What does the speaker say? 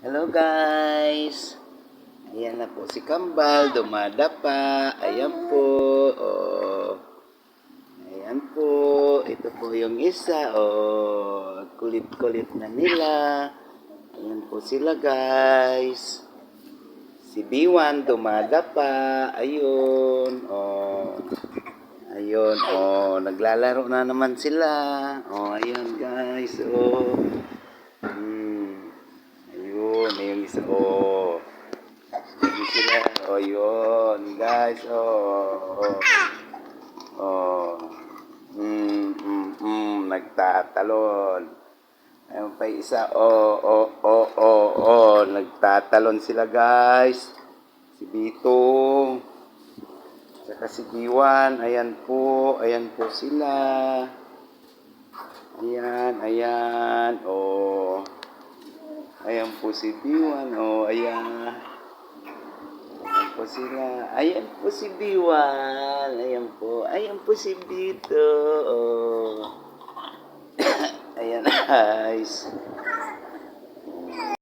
Hello guys! Ayan na po si Kambal, dumadapa. Ayan po. Oh. Ayan po. Ito po yung isa. Oh. Kulit-kulit na nila. Ayan po sila guys. Si B1 dumadapa. Ayun. Oh. Ayun. Oh. Naglalaro na naman sila. Oh. Ayun guys. Oh. Ayun, yung isa, Hindi sila, yun, guys, nagtatalon. Ayun pa yung isa, nagtatalon sila, guys. Si Bitong, saka si Giwan, ayan po sila. Ayan, Ayan po si B1, ayan. Ayan po sila. Ayan po si B1. Ayan po si Bito, Ayan, guys.